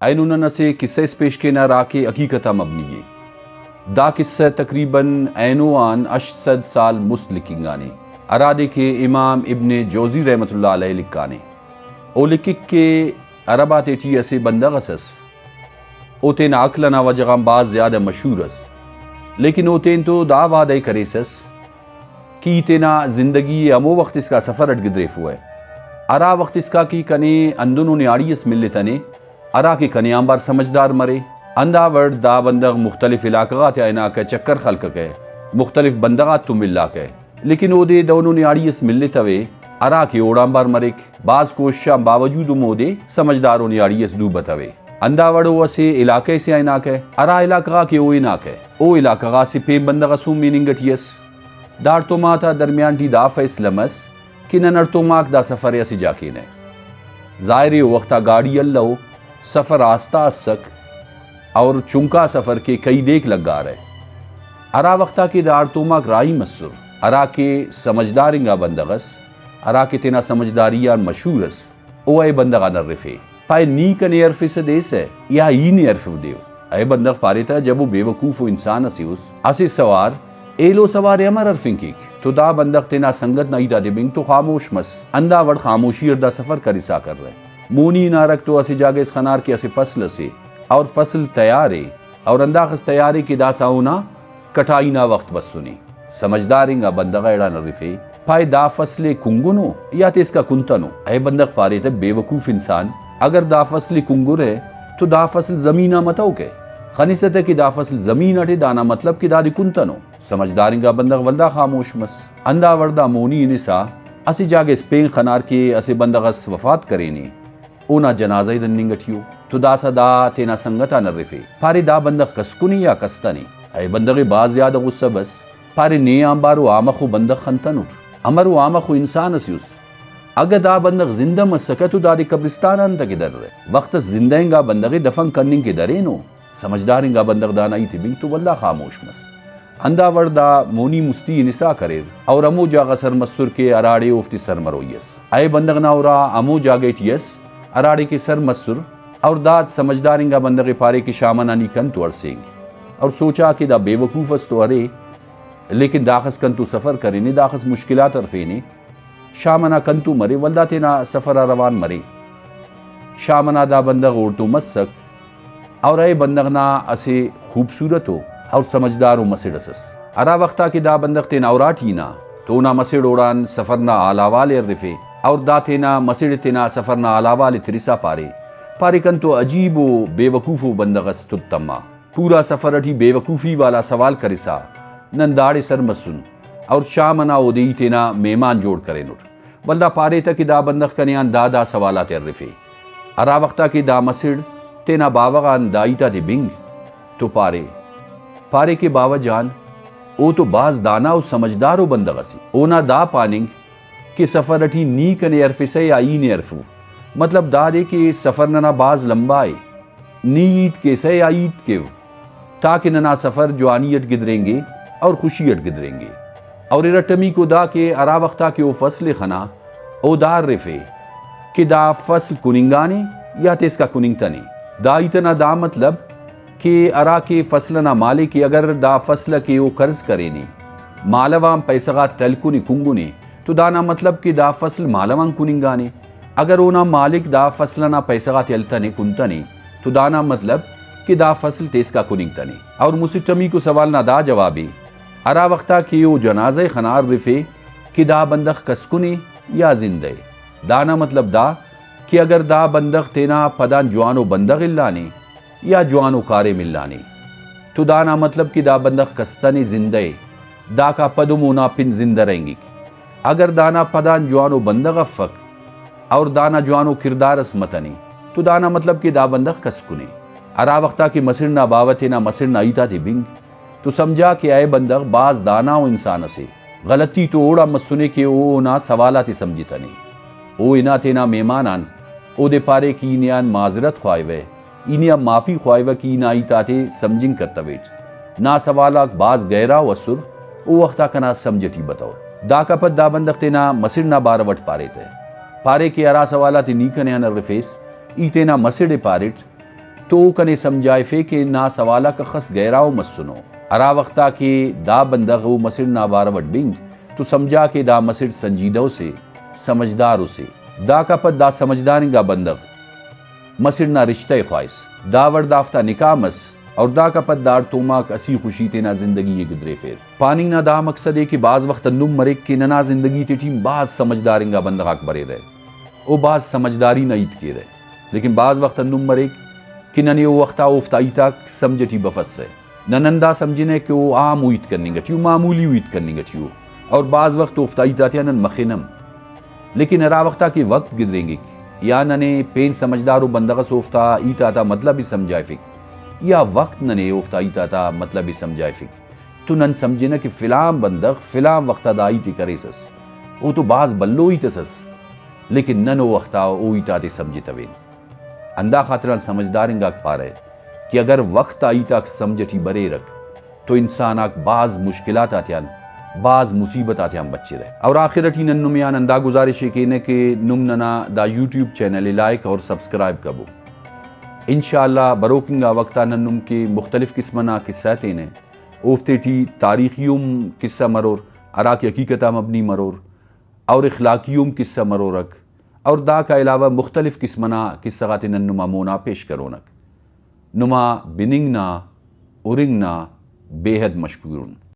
اینونا سے قصہ اس پیش کے نہ راکے حقیقتہ مبنی دا قصہ تقریباً اینوان 800 سال مستلکینگانے ارادے کے امام ابن جوزی رحمۃ اللہ علیہ لکھانے او لکک کے عربات ایٹی اسے بندغسس او تین عقلنا وجغم باز زیادہ مشہورس لیکن او تین تو دا وعدہ کریسس کی تینا زندگی امو وقت اس کا سفر اٹ گدریف ہوئے ارا وقت اس کا کی کنے اندنوں نے آڑیس ملتنے ارا کی کنے آمبار سمجھدار مرے اندہ ورد دا بندغ مختلف علاقات آئینا کے چکر خلق کے مختلف بندغات تو ملا کے لیکن او دے دونوں نے آڑیس ملتوے ارا کی اوڑامبار مرک بعض کوششاں باوجود مو دے سمجھداروں نے آڑیس دو بتوے اندہ وڑو اسے علاقے سے آئینا کے ارا علاقہ کے او اینا کے او علاقہ سے پیم بندغ سو میننگٹیس دار تو ماتا درمیان ٹی دا فیصلمس کہ ننر تو ماک دا سفر اسی جاکینے ظاہری وقتا گاڑی اللہ سفر آستا سک اور چونکا سفر کے کئی دیکھ لگ گا رہے ارا وقتا کے دار تو ماک رائی مسر ارا کے سمجھدارنگا بندغس ارا کے تینا سمجھداریان مشہورس او اے بندغا نرفے پائے نی کنے عرفی سے دیس ہے یا ای نے عرفی دیو اے بندغ پارے تا جب وہ بے وقوف و انسان اسی سوار ایلو سوارے امر عرفیں کی تو دا بندغ تینا سنگت نائی دا دے بنگ تو خاموش مس اندہ وڑ خاموشی دا سفر کرسا کر رہے مونی نہ رکھ تو اسی جاگے اس خنار کے اسی فصل سے اور فصل تیارے اور انداخس تیارے کی دا ساونا کٹائی نہ وقت بس سنی سمجھدارنگا بندغ ایڑا نرفے پائے دا فصل کنگنو یا تیس کا کنتنو اے بندغ پارے تا بے وقوف انسان اگر دا فصل کنگر ہے تو دا فصل زمینہ متاو کے خنیست ہے کہ دا فصل زمین اٹھے دانا مطلب کہ دا دی کنتنو سمجھدارنگا بندغ ولدہ خاموش مس اندہ وردہ مونی نسا اسی جاگے اس پین خنار کے اسی بندغس وفات کرینی اونا جنازہ دن ننگٹیو تو دا سا دا تینا سنگتا نرفے پارے دا بندغ کسکنی یا کستنی اے بندغ باز زیادہ غصہ بس پارے نی آمبارو آمخو بندغ خنتن اٹھ امرو آمخو انسان اسیوس اگر دا بندغ زندہ مسکتو دا دی قبرستان انتا کی در رہے وقت زندہنگا بندغ دفن کرننگ کے درینو سمجھدارنگا بندغ دانائی تی بنگ تو واللہ خاموش مس اندہ وردہ مونی مستی نسا کریر اور امو جاگا سر مسر کے اراڑے افتی سر مرویس اے بندغ ناورا امو جاگیٹ یس اراڑے کے سر مسر اور داد سمجھدارنگا بندغ پارے کی شامنانی کن تو ارسینگ اور سوچا کہ دا بے وقوفس تو ارے لیکن داخس کن تو سفر کرینی داخس مشکلات ارفینی شامنا کن تو مرے والدہ تینا سفر روان مرے شامنا دا بندغ اورتو مسک اور اے بندغ نا اسے خوبصورت ہو اور سمجھدار ہو مسیڑ اسس ارا وقتا کہ دا بندغ تینا اوراٹی نا تو نا مسیڑ اوڑان سفر نا آلاوال ارفے اور دا تینا مسیڑ تینا سفر نا آلاوال ترسا پارے کن تو عجیب و بے وقوف و بندغس تتما پورا سفر اٹھی بے وقوفی والا سوال کرسا ننداڑے سر مسن اور شامنا او دی تینا میمان جوڑ کرے نٹ والدہ پارے تا کہ دا بندغ کنیان دا سوالات ارفے ارا وقتا کہ دا مسیڑ تینا باوغان دائیتا دی بنگ تو پارے کے باوا جان او تو باز دانا و سمجھدار و بندغسی اونا دا پاننگ کہ سفر اٹھی نی کنے عرفے سے یا ای نے عرفو مطلب دا دے کہ سفر ننا باز لمبائے نی عید کے سے یا عید کے تاکہ ننا سفر جوانیت گدریں گے اور خوشیت گدریں گے اور ارٹمی کو دا کہ ارا وقتا کہ او فصل خنا او دار رفے کہ دا فصل کننگانے یا تیس کا کننگتنے دا اتنا دا مطلب کہ ارا کے فصلنا مالے کہ اگر دا فصل کے او قرض کرینی مالوام پیسغا تلکنی کنگونے تو دانا مطلب کہ دا فصل مالوان کننگانے اگر اونا مالک دا فصلنا پیسغا تلتنے کنتنے تو دانا مطلب کہ دا فصل تیس کا کننگتنے اور مسٹمی کو سوال نہ دا جوابی ارا وقتا کہ او جنازہ خنار رفے کہ دا بندغ کسکنے یا زندے دانا مطلب دا کہ اگر دا بندغ تینا پدان جوانو بندغ اللانے یا جوانو کارے ملانے تو دانا مطلب کہ دا بندغ کستنے زندے دا کا پدمونا پن زندہ رہیں گی اگر دانا پدان جوانو بندغ افق اور دانا جوانو کردارس متنے تو دانا مطلب کہ دا بندغ کسکنے ارا وقتا کہ مسرنا باوتینا مسرنا ایتا دی بنگ تو سمجھا کہ اے بندغ باز دانا و انسان سے غلطی تو اوڑا مسنے کے او نا سوالاتی سمجھتنے او انا تینا میمانان او دے پارے کی انیان معذرت خواہوے انیا معافی خواہوے کی انائی تاتے سمجھن کرتویٹ نا سوالاک باز گہرا وسر او وقتا کنا سمجھتی بتاؤ دا کپت دا بندغ تینا مسر نا باروٹ پارے تے پارے کے ارا سوالاتی نیکنیان رفیس ای تینا مسر پارٹ تو کنے سمجھائے فے کہ نا سوالہ کا خس گہراؤ مسنو ارا وقتا کہ دا بندغ مسر نا باروٹ بنگ تو سمجھا کہ دا مسر سنجیدہ سے سمجھدار سے دا کا پت دا سمجھدارنگا گا بندغ مسر نا رشتہ خواہش دا وردافتہ نکاح مس اور دا کا پت دار توماک اسی خوشی تینا زندگی یہ گدرے پھر پانی نا دا مقصد ہے کہ بعض وقت نم مرک کے ننا زندگی تے ٹیم بعض سمجھدارنگا بندغاک برے رہے او بعض سمجھداری نہ ایت کے رہے لیکن بعض وقت نم مرک کہ ننے او وقتا اوفتائی تاک سمجھٹی بفس سے ننندا سمجھنے کہ وہ عام ہوئیت کرنے گا چیو معمولی ہوئیت کرنے گا چیو اور بعض وقت اوفتائی تاتیا نن مخینم لیکن ارا وقتا کہ وقت گدریں گے یا ننے پین سمجھدارو بندغ سوفتا ایتا تا مطلب ہی سمجھائے فک یا وقت ننے اوفتا ایتا تا مطلب ہی سمجھائے فک تو نن سمجھنا کہ فلان بندغ فلان وقتا دا ایتی کرے سس او تو بعض بلو ہی تسس لیکن نن او وقتا او ایتا تے سمجھے توین اندہ خاطران سمجھدارنگا پا رہے کہ اگر وقت آئیتا سمجھٹی برے رکھ تو انسان آک بعض مشکلات آتیان بعض مصیبت آتے ہم بچے رہے اور آخرٹی نن نمیان اندہ گزارش کہنے کہ نم ننا دا یوٹیوب چینل لائک اور سبسکرائب کبو انشاءاللہ بروکنگا وقتا نن نم کے مختلف قسمنا قصہ تینے اوفتے ٹی تاریخیوم قصہ مرور عراقی حقیقتہ مبنی مرور اور اخلاقیوم قصہ مرورک اور دا کا علاوہ مختلف قسمنا قصہ غاتے نن نما مونا پیش کرونک نما بننگنا اورنگنا بے حد مشکورن